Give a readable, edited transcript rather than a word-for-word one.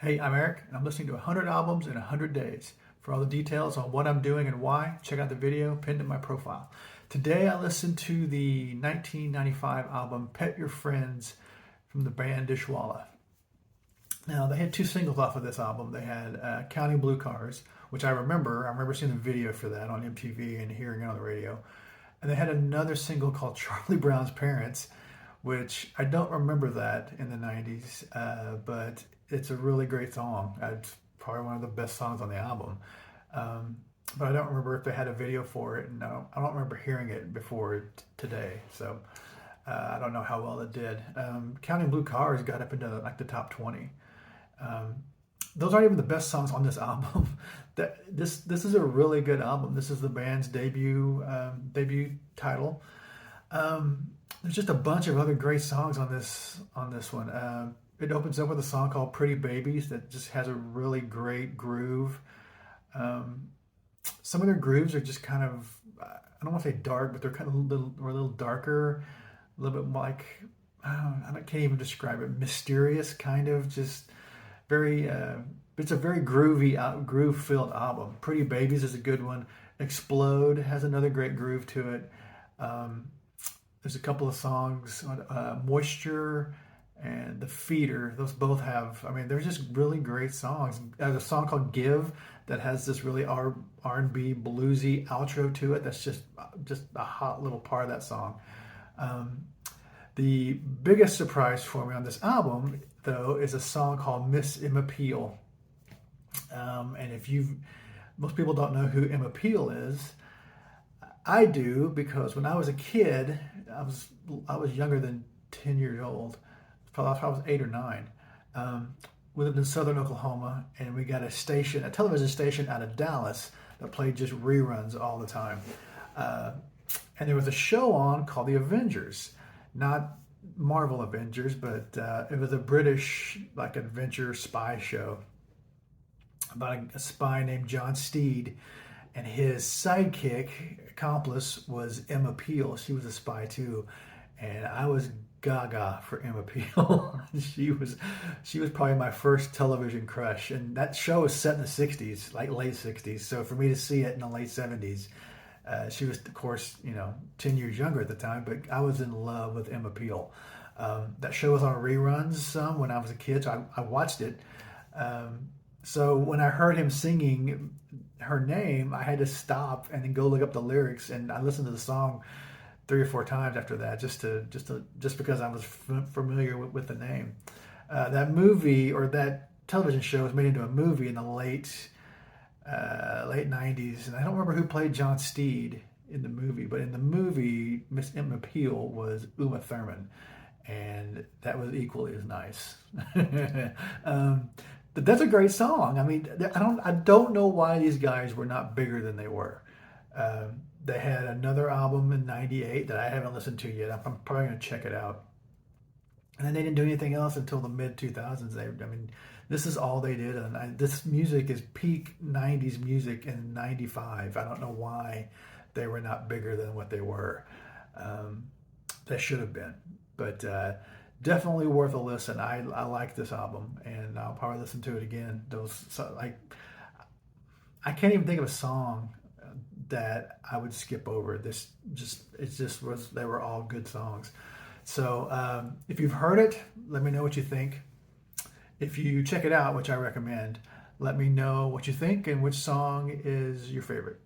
Hey, I'm Eric, and I'm listening to 100 albums in 100 days. For all the details on what I'm doing and why, check out the video pinned in my profile. Today I listened to the 1995 album Pet Your Friends from the band Dishwalla. Now, they had two singles off of this album. They had Counting Blue Cars, which I remember. I remember seeing the video for that on MTV and hearing it on the radio. And they had another single called Charlie Brown's Parents, which I don't remember that in the 90s, but it's a really great song. It's probably one of the best songs on the album. Um, but I don't remember if they had a video for it, and I don't remember hearing it before today. So I don't know how well it did. Counting Blue Cars got up into like the top 20. Um, those aren't even the best songs on this album. This is a really good album. This is the band's debut title. There's just a bunch of other great songs on this one. It opens up with a song called "Pretty Babies" that just has a really great groove. Some of their grooves are just kind of, I don't want to say dark, but they're kind of a little darker, a little bit like, I can't even describe it, mysterious kind of, just very. It's a very groovy, groove-filled album. "Pretty Babies" is a good one. "Explode" has another great groove to it. There's a couple of songs on "Moisture" and "The Feeder." Those both have, I mean, they're just really great songs. There's a song called "Give" that has this really R&B bluesy outro to it. That's just a hot little part of that song. The biggest surprise for me on this album, though, is a song called "Miss Emma Peel." And most people don't know who Emma Peel is. I do, because when I was a kid, I was younger than 10 years old. Probably I was 8 or 9. We lived in southern Oklahoma, and we got a television station out of Dallas that played just reruns all the time. And there was a show on called The Avengers, not Marvel Avengers, but it was a British like adventure spy show about a spy named John Steed, and his sidekick accomplice was Emma Peel. She was a spy too, and I was gaga for Emma Peel. she was probably my first television crush, and that show was set in the 60s, like late 60s. So for me to see it in the late 70s, she was, of course, 10 years younger at the time, but I was in love with Emma Peel. That show was on reruns some when I was a kid, so I watched it. So when I heard him singing her name, I had to stop and then go look up the lyrics, and I listened to the song 3 or 4 times after that, just because I was familiar with the name. That movie, or that television show, was made into a movie in the late 90s, and I don't remember who played John Steed in the movie, but in the movie, Miss Emma Peel was Uma Thurman, and that was equally as nice. But that's a great song. I mean, I don't know why these guys were not bigger than they were. They had another album in '98 that I haven't listened to yet. I'm probably going to check it out. And then they didn't do anything else until the mid 2000s. I mean, this is all they did. And this music is peak '90s music in '95. I don't know why they were not bigger than what they were. They should have been. But definitely worth a listen. I like this album, and I'll probably listen to it again. I can't even think of a song that I would skip over. They were all good songs. So if you've heard it, let me know what you think. If you check it out, which I recommend, let me know what you think and which song is your favorite.